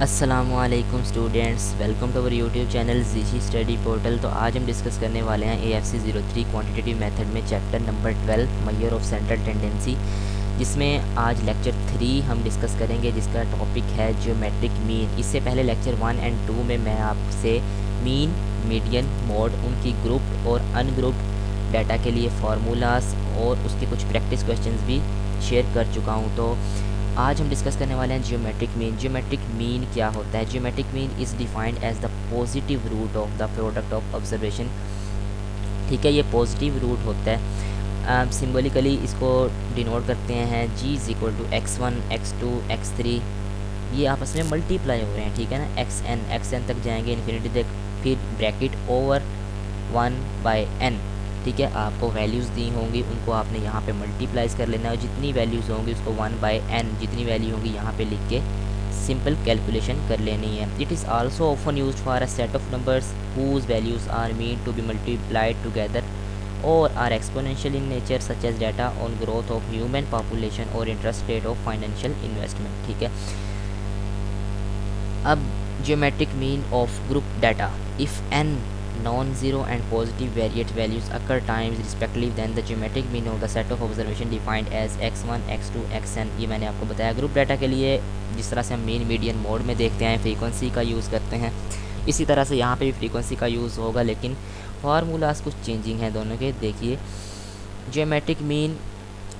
अस्सलामुअलैकुम students, welcome to our YouTube channel जीशी study portal. तो आज हम डिस्कस करने वाले हैं AFC 03 क्वांटिटेटिव मेथड में chapter number 12 measure of central tendency, जिसमें आज लेक्चर 3 हम डिस्कस करेंगे, जिसका टॉपिक है ज्योमेट्रिक मीन। इससे पहले लेक्चर 1 एंड 2 में मैं आपसे मीन, मीडियन, मोड, उनकी ग्रुप्ड और अनग्रुप्ड डाटा के लिए फार्मूलाज और उसके कुछ प्रैक्टिस क्वेश्चंस भी शेयर कर चुका हूँ। तो आज हम डिस्कस करने वाले हैं ज्योमेट्रिक मीन। ज्योमेट्रिक मीन क्या होता है? Geometric mean is defined as the positive root of the product of observation. ठीक है, ये पॉजिटिव रूट होता है। सिम्बोलिकली इसको डिनोट करते हैं G is equal to x1, x2, x3। ये आपस में मल्टीप्लाई हो रहे हैं, ठीक है ना। xn तक जाएंगे इन्फिनिटी तक, फिर ब्रैकेट ओवर 1/n। ठीक है, आपको वैल्यूज़ दी होंगी, उनको आपने यहाँ पे मल्टीप्लाइज कर लेना है, और जितनी वैल्यूज़ होंगी उसको 1/n जितनी वैल्यू होंगी यहाँ पे लिख के सिंपल कैलकुलेशन कर लेनी है। It is also often used for a set of numbers whose values are meant to be multiplied together और are exponential in nature, such as data on growth of human population और interest rate of financial investment. ठीक है, अब geometric mean of group data, if n non-zero and positive variate values occur times respectively, then the geometric mean of the set of observation defined as x1, x2, xn। ये मैंने आपको बताया। Group data के लिए जिस तरह से हम मीन, मीडियन, मोड में देखते हैं, फ्रीक्वेंसी का यूज़ करते हैं, इसी तरह से यहाँ पे भी फ्रीक्वेंसी का यूज़ होगा, लेकिन फार्मूलाज कुछ चेंजिंग हैं दोनों के। देखिए, ज्योमेट्रिक मीन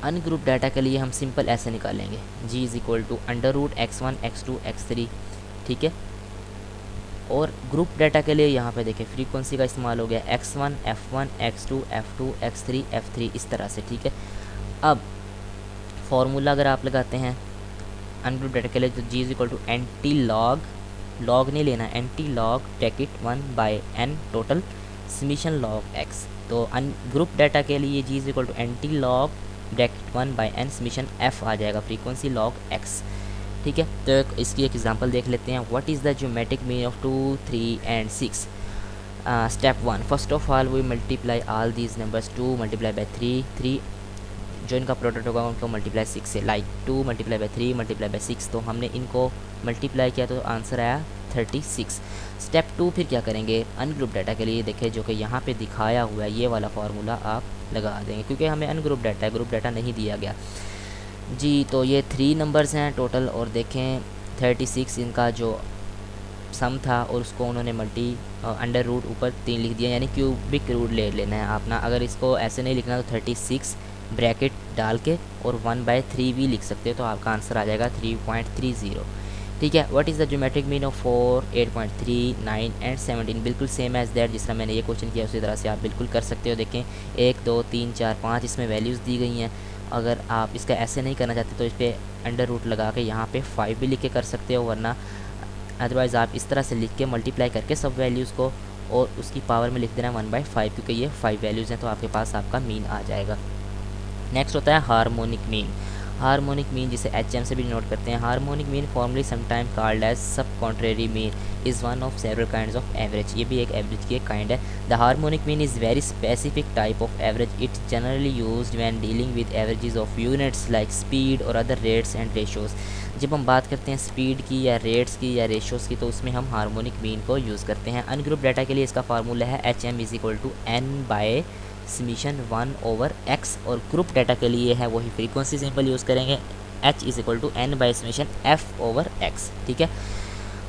अनग्रुप डाटा के लिए हम सिंपल ऐसे निकालेंगे, G is equal to √x1, x2, x3। ठीक है, और ग्रुप डाटा के लिए यहाँ पे देखें फ्रीक्वेंसी का इस्तेमाल हो गया x1, f1, x2, f2, x3, f3, इस तरह से। ठीक है, अब फार्मूला अगर आप लगाते हैं अनग्रुप डाटा के लिए, तो G is equal to anti log, log नहीं लेना, anti log bracket 1/n total summation log x। तो ग्रुप डाटा के लिए G is equal to anti log bracket 1/n summation f आ जाएगा, फ्रीक्वेंसी लॉग x। ठीक है, तो इसकी एक एग्जांपल देख लेते हैं। What is the geometric mean of 2, 3 and 6? Step 1, first of all we multiply all these numbers. 2 multiply by 3 जो इनका प्रोडक्ट होगा उनको मल्टीप्लाई 6 से, like 2 multiply by 3 multiply by 6। तो हमने इनको मल्टीप्लाई किया तो आंसर आया 36। स्टेप 2 फिर क्या करेंगे? अनग्रुप डाटा के लिए देखें, जो कि यहाँ पे दिखाया हुआ है, ये वाला फार्मूला आप लगा देंगे, क्योंकि हमें अनग्रुप डाटा है, ग्रुप डाटा नहीं दिया गया जी। तो ये 3 नंबर्स हैं टोटल, और देखें 36 इनका जो सम था, और उसको उन्होंने अंडर रूट ऊपर 3 लिख दिया, यानी क्यूबिक रूट ले लेना है अपना। अगर इसको ऐसे नहीं लिखना तो 36 ब्रैकेट डाल के और 1/3 भी लिख सकते हो, तो आपका आंसर आ जाएगा 3.30। ठीक है, what is the geometric mean of 4, 8.3, 9 and 17? बिल्कुल सेम एज दैट, जिस तरह मैंने ये क्वेश्चन किया उसी तरह से आप बिल्कुल कर सकते हो। देखें 1, 2, 3, 4, 5 इसमें वैल्यूज़ दी गई हैं। अगर आप इसका ऐसे नहीं करना चाहते तो इस पर अंडर रूट लगा के यहाँ पे 5 भी लिख के कर सकते हो, वरना अदरवाइज़ आप इस तरह से लिख के मल्टीप्लाई करके सब वैल्यूज़ को और उसकी पावर में लिख देना 1/5, क्योंकि ये 5 वैल्यूज़ हैं, तो आपके पास आपका मीन आ जाएगा। नेक्स्ट होता है हार्मोनिक मीन। हार्मोनिक मीन जिसे HM से भी नोट करते हैं। Harmonic mean formally sometime called as subcontrary mean is one of several kinds of average. ये भी एक एवरेज की एक काइंड है। The harmonic mean is very specific type of average. It's generally used when dealing with averages of units like speed और other rates and ratios. जब हम बात करते हैं स्पीड की या रेट्स की या रेशोज़ की, तो उसमें हम हार्मोनिक मीन को यूज़ करते हैं। अनग्रुप डाटा के लिए इसका फार्मूला है HM is equal to n summation 1/x, और ग्रुप डाटा के लिए है वही फ्रीक्वेंसी सिंपल यूज़ करेंगे, h is equal to n summation f/x। ठीक है,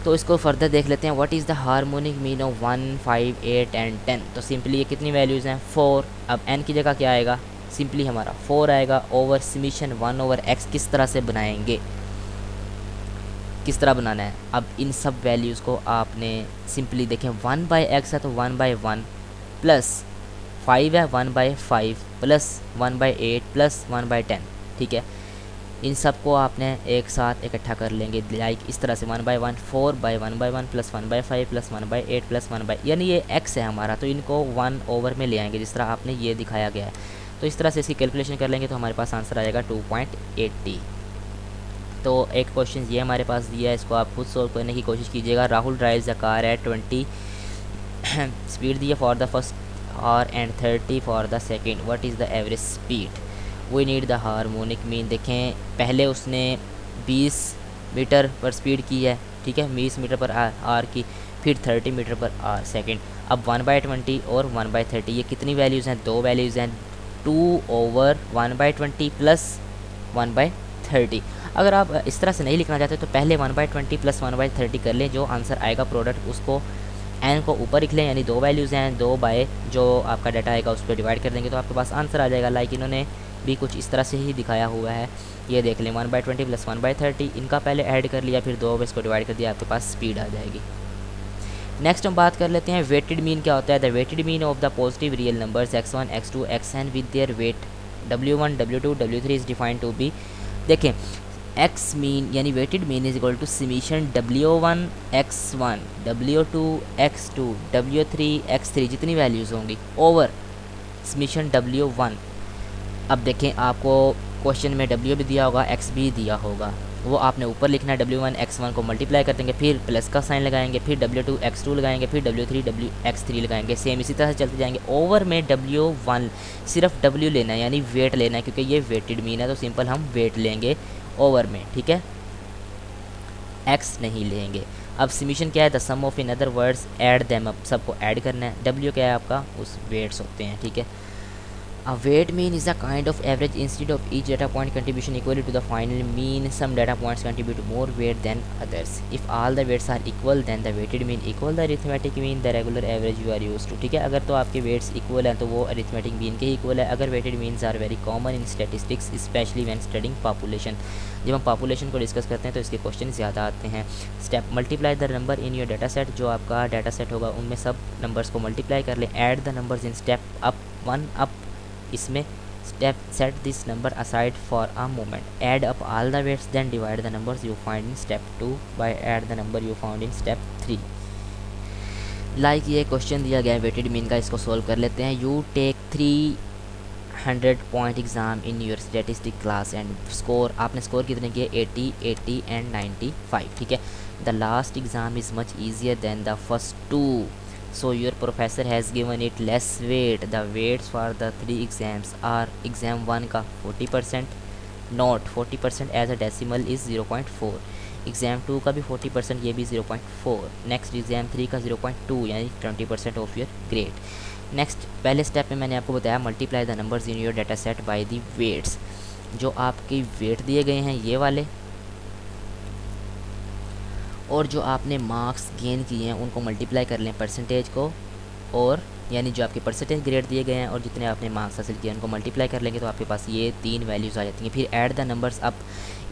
तो इसको फर्दर देख लेते हैं। What is the harmonic mean of 1, 5, 8 and 10? तो सिंपली ये कितनी वैल्यूज़ हैं? 4। अब n की जगह क्या आएगा? सिंपली हमारा 4 आएगा, ओवर समीशन 1/x। किस तरह से बनाएंगे, किस तरह बनाना है? अब इन सब वैल्यूज़ को आपने सिंपली देखें, 1/x है तो 1/1 प्लस 5 है 1/5 प्लस 1/8 प्लस 1/10। ठीक है, इन सब को आपने एक साथ इकट्ठा कर लेंगे, लाइक इस तरह से 1/1, 4/1/1 प्लस 1/5 प्लस 1/8 प्लस 1/, यानी ये x है हमारा, तो इनको 1 में ले आएंगे जिस तरह आपने ये दिखाया गया है। तो इस तरह से इसकी कैलकुलेशन कर लेंगे तो हमारे पास आंसर आ जाएगा 2.80। तो एक क्वेश्चन ये हमारे पास दिया है, इसको आप खुद सोल्व करने की कोशिश कीजिएगा। Rahul drives a car at 20 speed दी है for the first hour and 30 for the second. What is the average speed? We need the harmonic mean. देखें पहले उसने 20 मीटर पर स्पीड की है, ठीक है, 20 मीटर पर आर की, फिर 30 मीटर पर आर सेकेंड। अब 1/20 और 1/30 ये कितनी वैल्यूज़ हैं, 2 वैल्यूज़ हैं, 2/1/20 प्लस 1/30। अगर आप इस तरह से नहीं लिखना चाहते तो पहले 1/20 प्लस 1/30 कर लें, जो आंसर आएगा प्रोडक्ट उसको एन को ऊपर लिख लें, यानी 2 वैल्यूज़ हैं, 2 बाय जो आपका डाटा आएगा उस पर डिवाइड कर देंगे तो आपके पास आंसर आ जाएगा। लाइक इन्होंने भी कुछ इस तरह से ही दिखाया हुआ है, ये देख लें 1/20 प्लस 1/30, इनका पहले ऐड कर लिया, फिर 2 इसको डिवाइड कर दिया, आपके पास स्पीड आ जाएगी। नेक्स्ट हम बात कर लेते हैं वेटेड मीन क्या होता है। The weighted mean of the positive real numbers x1 x2 xn with their weight w1 w2 w3 is defined to be, देखें एक्स मीन यानी weighted mean is equal to summation w1 x1 w2 x2 w3 x3 जितनी values होंगी over summation w1। अब देखें आपको question में w भी दिया होगा, x भी दिया होगा, वो आपने ऊपर लिखना है। w1 x1 को मल्टीप्लाई कर देंगे, फिर प्लस का साइन लगाएंगे, फिर w2 x2 लगाएंगे, फिर w3 x3 लगाएंगे, सेम इसी तरह से चलते जाएंगे। ओवर में w1 सिर्फ w लेना है यानी वेट लेना है, क्योंकि ये वेटेड मीन है तो सिंपल हम वेट लेंगे ओवर में, ठीक है, x नहीं लेंगे। अब समीशन क्या है, the sum of in other words add them up, सबको ऐड करना है। w क्या है आपका, उस वेट्स होते हैं, ठीक है। A weight mean is a kind of average instead of each data point contribution equally to the final mean. Some data points contribute more weight than others. If all the weights are equal, then the weighted mean equal the arithmetic mean, the regular average you are used to. ठीक है, अगर तो आपके weights equal हैं तो वो arithmetic mean के equal है। अगर weighted means are very common in statistics, especially when studying population. जब हम population को डिस्कस करते हैं तो इसके क्वेश्चन ज़्यादा आते हैं। Step multiply the number in your data set, जो आपका डाटा सेट होगा उनमें सब नंबर्स को मल्टीप्लाई कर लें। Add the numbers in step up 1 up, इसमें step set this number aside for a moment, add up all the weights then divide the numbers you find in step 2 by add the number you found in step 3। Like ये question दिया गया है weighted mean का, इसको solve कर लेते हैं। You take 300 point exam in your statistic class and score, आपने स्कोर कितने किए 80 80 एंड 95, ठीक है। The last exam is much easier than the first 2, so your professor has given it less weight. The weights for the 3 exams are exam 1 का 40%, not 40% as a decimal is 0.4, exam 2 का भी 40%, ये भी 0.4, next exam 3 का 0.2 यानी 20% of your grade. Next पहले step में मैंने आपको बताया multiply the numbers in your data set by the weights, जो आपके वेट दिए गए हैं ये वाले, और जो आपने मार्क्स गेन किए हैं उनको मल्टीप्लाई कर लें परसेंटेज को, और यानी जो आपके परसेंटेज ग्रेड दिए गए हैं और जितने आपने मार्क्स हासिल किए उनको मल्टीप्लाई कर लेंगे तो आपके पास ये 3 वैल्यूज़ आ जाती हैं। फिर add the numbers up,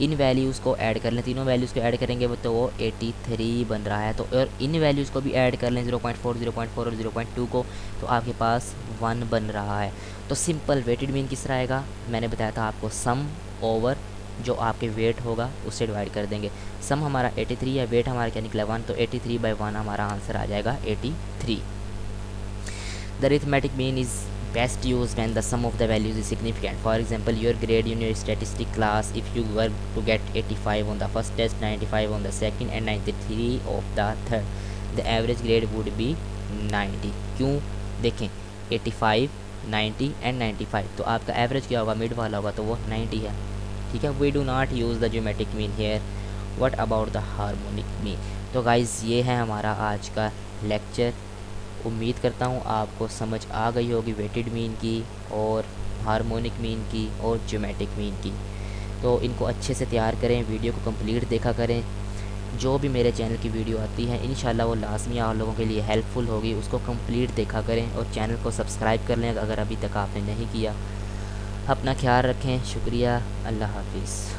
in values को ऐड कर लें, तीनों वैल्यूज़ को ऐड करेंगे तो वो 83 बन रहा है, तो और इन वैल्यूज़ को भी ऐड कर लें 0.4 0.4 और 0.2 को, तो आपके पास 1 बन रहा है। तो सिंपल वेटेड मीन किस तरह आएगा, मैंने बताया था आपको, सम ओवर जो आपके वेट होगा उससे डिवाइड कर देंगे। सम हमारा 83 है, वेट हमारा क्या निकला 1, तो 83/1 हमारा आंसर आ जाएगा 83। The arithmetic mean is best used when the sum of the values is significant. For example, your grade in your statistic class, if you were to get 85 on the first test, 95 on the second and 93 of the third, the average grade would be 90। क्यों, देखें 85 90 and 95, तो आपका average क्या होगा, mid वाला होगा, तो वो 90 है, ठीक है। We do not use the geometric mean here, what about the harmonic mean. तो गाइज़ ये है हमारा आज का लेक्चर, उम्मीद करता हूँ आपको समझ आ गई होगी वेटेड मीन की और हार्मोनिक मीन की और ज्योमेट्रिक मीन की। तो इनको अच्छे से तैयार करें, वीडियो को कंप्लीट देखा करें, जो भी मेरे चैनल की वीडियो आती है इंशाल्लाह वो लाजमी आप लोगों के लिए हेल्पफुल होगी, उसको कंप्लीट देखा करें और चैनल को सब्सक्राइब कर लें अगर अभी तक आपने नहीं किया। अपना ख्याल रखें, शुक्रिया, अल्लाह हाफिज़।